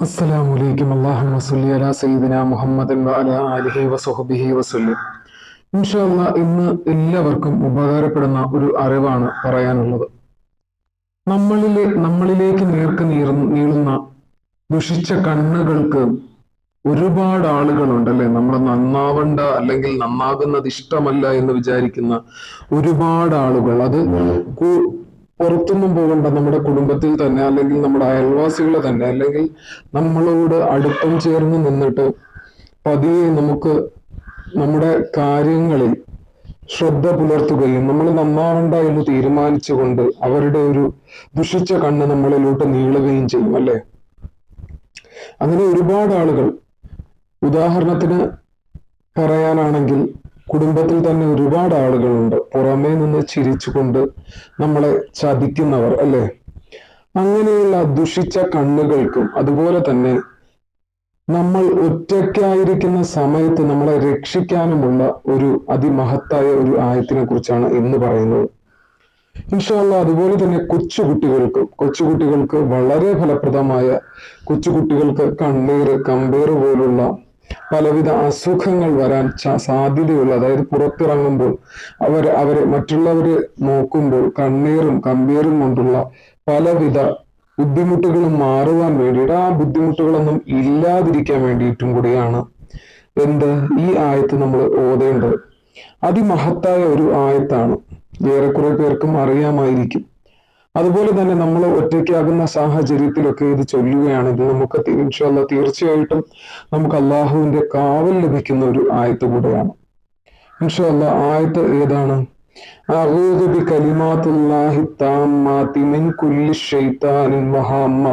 അസ്സലാമലൈക്കും. അല്ലാഹുമ്മ സ്വല്ലി അലാ സയ്യിദിനാ മുഹമ്മദൻ വഅലാ ആലിഹി വസഹ്ബിഹി വസല്ലം. ഇൻഷാ അല്ലാഹ് ഇന്ന് എല്ലാവർക്കും ഉപകാരപ്പെടുന്ന ഒരു അറിവാണ് പറയാനുള്ളത്. നമ്മളിലേക്ക് നേർക്ക് നീളുന്ന ദുഷിച്ച കണ്ണുകൾക്ക് ഒരുപാട് ആളുകളുണ്ടല്ലേ. നമ്മൾ നന്നാവണ്ട അല്ലെങ്കിൽ നന്നാകുന്നത് ഇഷ്ടമല്ല എന്ന് വിചാരിക്കുന്ന ഒരുപാട് ആളുകൾ. അത് പുറത്തൊന്നും പോകണ്ട, നമ്മുടെ കുടുംബത്തിൽ തന്നെ അല്ലെങ്കിൽ നമ്മുടെ അയൽവാസികൾ തന്നെ, അല്ലെങ്കിൽ നമ്മളോട് അടുപ്പം ചേർന്ന് നിന്നിട്ട് പതിയെ നമുക്ക് നമ്മുടെ കാര്യങ്ങളിൽ ശ്രദ്ധ പുലർത്തുകയും നമ്മൾ നന്നാവണ്ട എന്ന് തീരുമാനിച്ചുകൊണ്ട് അവരുടെ ഒരു ദുഷിച്ച കണ്ണ് നമ്മളിലോട്ട് നീളുകയും ചെയ്യും അല്ലെ. അങ്ങനെ ഒരുപാട് ആളുകൾ, ഉദാഹരണത്തിന് പറയാനാണെങ്കിൽ കുടുംബത്തിൽ തന്നെ ഒരുപാട് ആളുകളുണ്ട് പുറമേ നിന്ന് ചിരിച്ചുകൊണ്ട് നമ്മളെ ചതിക്കുന്നവർ അല്ലെ. അങ്ങനെയുള്ള ദുഷിച്ച കണ്ണുകൾക്കും അതുപോലെ തന്നെ നമ്മൾ ഒറ്റയ്ക്കായിരിക്കുന്ന സമയത്ത് നമ്മളെ രക്ഷിക്കാനുമുള്ള ഒരു അതിമഹത്തായ ഒരു ആയത്തിനെ കുറിച്ചാണ് ഇന്ന് പറയുന്നത് ഇൻഷാ അല്ലാഹ്. അതുപോലെ തന്നെ കൊച്ചുകുട്ടികൾക്ക് വളരെ ഫലപ്രദമായ, കൊച്ചുകുട്ടികൾക്ക് കണ്ണീര്, കമ്പേറ് പോലുള്ള പലവിധ അസുഖങ്ങൾ വരാൻ സാധ്യതയുള്ള, അതായത് പുറത്തിറങ്ങുമ്പോൾ അവരെ മറ്റുള്ളവര് നോക്കുമ്പോൾ കണ്ണീറും കമ്പേറും കൊണ്ടുള്ള പലവിധ ബുദ്ധിമുട്ടുകളും മാറുവാൻ വേണ്ടിയിട്ട്, ആ ബുദ്ധിമുട്ടുകളൊന്നും ഇല്ലാതിരിക്കാൻ വേണ്ടിയിട്ടും കൂടിയാണ് ഈ ആയത്ത് നമ്മൾ ഓതേണ്ടത്. അതിമഹത്തായ ഒരു ആയത്താണ്, ഏറെക്കുറെ പേർക്കും അറിയാമായിരിക്കും. അതുപോലെ തന്നെ നമ്മൾ ഒറ്റയ്ക്കാകുന്ന സാഹചര്യത്തിലൊക്കെ ഇത് ചൊല്ലുകയാണെങ്കിൽ നമുക്ക് ഇൻഷാ അല്ലാഹ് തീർച്ചയായിട്ടും നമുക്ക് അള്ളാഹുവിന്റെ കാവൽ ലഭിക്കുന്ന ഒരു ആയത്ത് കൂടെയാണ്. ഇൻഷാ അല്ലാഹ് ആയത്ത് ഏതാണ്? അഊദു ബികലിമാത്തില്ലാഹി താമ്മാതി മിൻ കുല്ലി ശൈത്താനിൻ വഹാമ്മ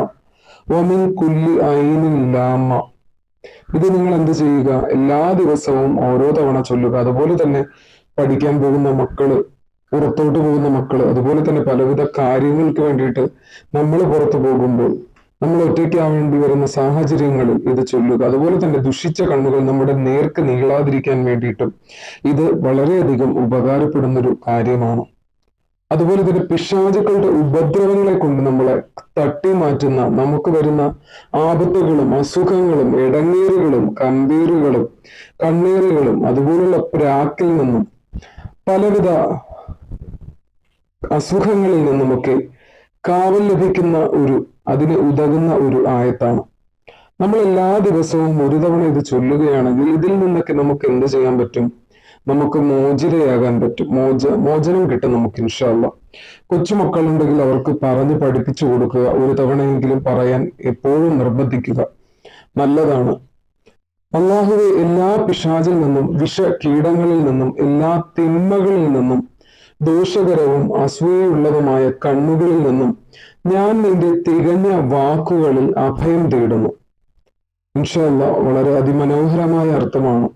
വമിൻ കുല്ലി ഐനിൻ ലാമ്മ. ഇത് നിങ്ങൾ എന്ത് ചെയ്യുക? എല്ലാ ദിവസവും ഓരോ തവണ ചൊല്ലുക. അതുപോലെ തന്നെ പഠിക്കാൻ പോകുന്ന മക്കള്, പുറത്തോട്ട് പോകുന്ന മക്കള്, അതുപോലെ തന്നെ പലവിധ കാര്യങ്ങൾക്ക് വേണ്ടിയിട്ട് നമ്മൾ പുറത്തു പോകുമ്പോൾ, നമ്മൾ ഒറ്റയ്ക്കാവേണ്ടി വരുന്ന സാഹചര്യങ്ങളിൽ ഇത് ചൊല്ലുക. അതുപോലെ തന്നെ ദുഷിച്ച കണ്ണുകൾ നമ്മുടെ നേർക്ക് നീളാതിരിക്കാൻ വേണ്ടിയിട്ടും ഇത് വളരെയധികം ഉപകാരപ്പെടുന്നൊരു കാര്യമാണ്. അതുപോലെ തന്നെ പിശാചുക്കളുടെ ഉപദ്രവങ്ങളെ കൊണ്ട് നമ്മളെ തട്ടി മാറ്റുന്ന, നമുക്ക് വരുന്ന ആപത്തുകളും അസുഖങ്ങളും ഇടങ്ങേറുകളും കമ്പീറുകളും കണ്ണീറുകളും അതുപോലുള്ള പ്രാക്കിൽ നിന്നും പലവിധ അസുഖങ്ങളിൽ നിന്നുമൊക്കെ കാവൽ ലഭിക്കുന്ന അതിന് ഉതകുന്ന ഒരു ആയത്താണ്. നമ്മൾ എല്ലാ ദിവസവും ഒരു തവണ ഇത് ചൊല്ലുകയാണെങ്കിൽ ഇതിൽ നിന്നൊക്കെ നമുക്ക് എന്ത് ചെയ്യാൻ പറ്റും? നമുക്ക് മോചിതയാകാൻ പറ്റും. മോചനം കിട്ടും നമുക്ക് ഇൻഷാ അല്ലാഹ്. കൊച്ചുമക്കളുണ്ടെങ്കിൽ അവർക്ക് പറഞ്ഞ് പഠിപ്പിച്ചു കൊടുക്കുക. ഒരു തവണയെങ്കിലും പറയാൻ എപ്പോഴും നിർബന്ധിക്കുക, നല്ലതാണ്. അല്ലാഹുവേ, എല്ലാ പിശാചിൽ നിന്നും, വിഷ കീടങ്ങളിൽ നിന്നും, എല്ലാ തിന്മകളിൽ നിന്നും, ദോഷകരവും അസൂയുള്ളതുമായ കണ്ണുകളിൽ നിന്നും ഞാൻ നിന്റെ തികഞ്ഞ വാക്കുകളിൽ അഭയം തേടുന്നു. ഇൻഷാ അല്ലാഹ് വളരെ അതിമനോഹരമായ അർത്ഥമാണ്.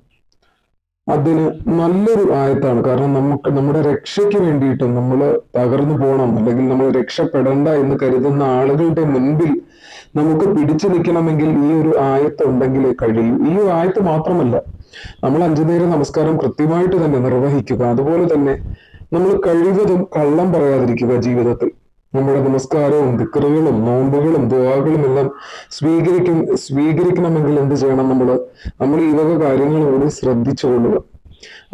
അതിന് നല്ലൊരു ആയത്താണ്. കാരണം നമ്മുടെ രക്ഷയ്ക്ക് വേണ്ടിയിട്ടും നമ്മൾ തകർന്നു പോകണം അല്ലെങ്കിൽ നമ്മൾ രക്ഷപ്പെടണ്ട എന്ന് കരുതുന്ന ആളുകളുടെ മുൻപിൽ നമുക്ക് പിടിച്ചു നിൽക്കണമെങ്കിൽ ഈ ഒരു ആയത്ത് ഉണ്ടെങ്കിലേ കഴിയൂ. ഈ ആയത്ത് മാത്രമല്ല, നമ്മൾ 5 നേരം നമസ്കാരം കൃത്യമായിട്ട് തന്നെ നിർവഹിക്കുക. അതുപോലെ തന്നെ നമ്മൾ കഴിവതും കള്ളം പറയാതിരിക്കുക ജീവിതത്തിൽ. നമ്മുടെ നമസ്കാരവും ദിക്റുകളും നോമ്പുകളും ദുആകളും എല്ലാം സ്വീകരിക്കണമെങ്കിൽ എന്ത് ചെയ്യണം? നമ്മൾ ഈ വക കാര്യങ്ങളോട് ശ്രദ്ധിച്ചുകൊള്ളുക.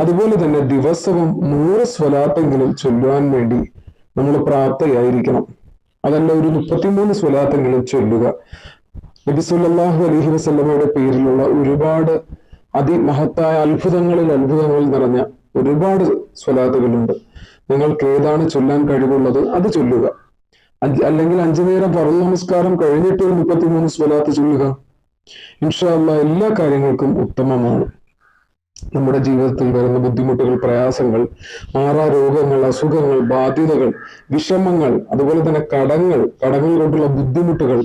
അതുപോലെ തന്നെ ദിവസവും 100 സ്വലാത്തെങ്കിലും ചൊല്ലുവാൻ വേണ്ടി നമ്മൾ പ്രാപ്തയായിരിക്കണം. അതല്ല, ഒരു 33 സ്വലാത്തെങ്കിലും ചൊല്ലുക. നബി സല്ലല്ലാഹു അലൈഹി വസല്ലമയുടെ പേരിലുള്ള ഒരുപാട് അതിമഹത്തായ അത്ഭുതങ്ങൾ നിറഞ്ഞ ഒരുപാട് സ്വലാത്തുകളുണ്ട്. നിങ്ങൾക്ക് ഏതാണ് ചൊല്ലാൻ കഴിവുള്ളത് അത് ചൊല്ലുക. അല്ലെങ്കിൽ 5 നേരം ഫർള് നമസ്കാരം കഴിഞ്ഞിട്ട് 33 സ്വലാത്ത് ചൊല്ലുക. ഇൻഷാ അല്ലാഹ് എല്ലാ കാര്യങ്ങൾക്കും ഉത്തമമാണ്. നമ്മുടെ ജീവിതത്തിൽ വരുന്ന ബുദ്ധിമുട്ടുകൾ, പ്രയാസങ്ങൾ, മാറാ രോഗങ്ങൾ, അസുഖങ്ങൾ, ബാധ്യതകൾ, വിഷമങ്ങൾ, അതുപോലെ തന്നെ കടങ്ങൾ കൊണ്ടുള്ള ബുദ്ധിമുട്ടുകൾ,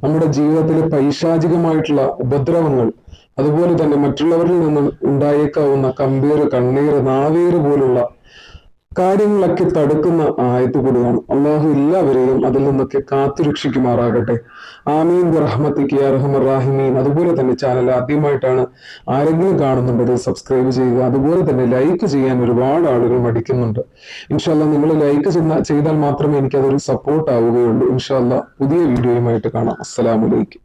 നമ്മുടെ ജീവിതത്തിലെ പൈശാചികമായിട്ടുള്ള ഉപദ്രവങ്ങൾ, അതുപോലെ തന്നെ മറ്റുള്ളവരിൽ നിന്ന് ഉണ്ടായേക്കാവുന്ന കമ്പേറ്, കണ്ണീര്, നാവേറ് പോലുള്ള കാര്യങ്ങളൊക്കെ തടുക്കുന്ന ആയത്ത് കൂടിയാണ്. അള്ളാഹു എല്ലാവരെയും അതിൽ നിന്നൊക്കെ കാത്തുരക്ഷിക്കുമാറാകട്ടെ. ആമീൻ ബിറഹ്മതിക യാ അർഹമർ റഹീമീൻ. അതുപോലെ തന്നെ ചാനൽ ആദ്യമായിട്ടാണ് ആരെങ്കിലും കാണുന്നുണ്ടെങ്കിൽ സബ്സ്ക്രൈബ് ചെയ്യുക. അതുപോലെ തന്നെ ലൈക്ക് ചെയ്യാൻ ഒരുപാട് ആളുകൾ മടിക്കുന്നുണ്ട്. ഇൻഷാ അല്ലാഹ് നിങ്ങൾ ലൈക്ക് ചെയ്താൽ മാത്രമേ എനിക്ക് അതൊരു സപ്പോർട്ട് ആവുകയുള്ളൂ. ഇൻഷാ അല്ലാഹ് പുതിയ വീഡിയോയുമായിട്ട് കാണാം. അസ്സലാമു അലൈക്കും.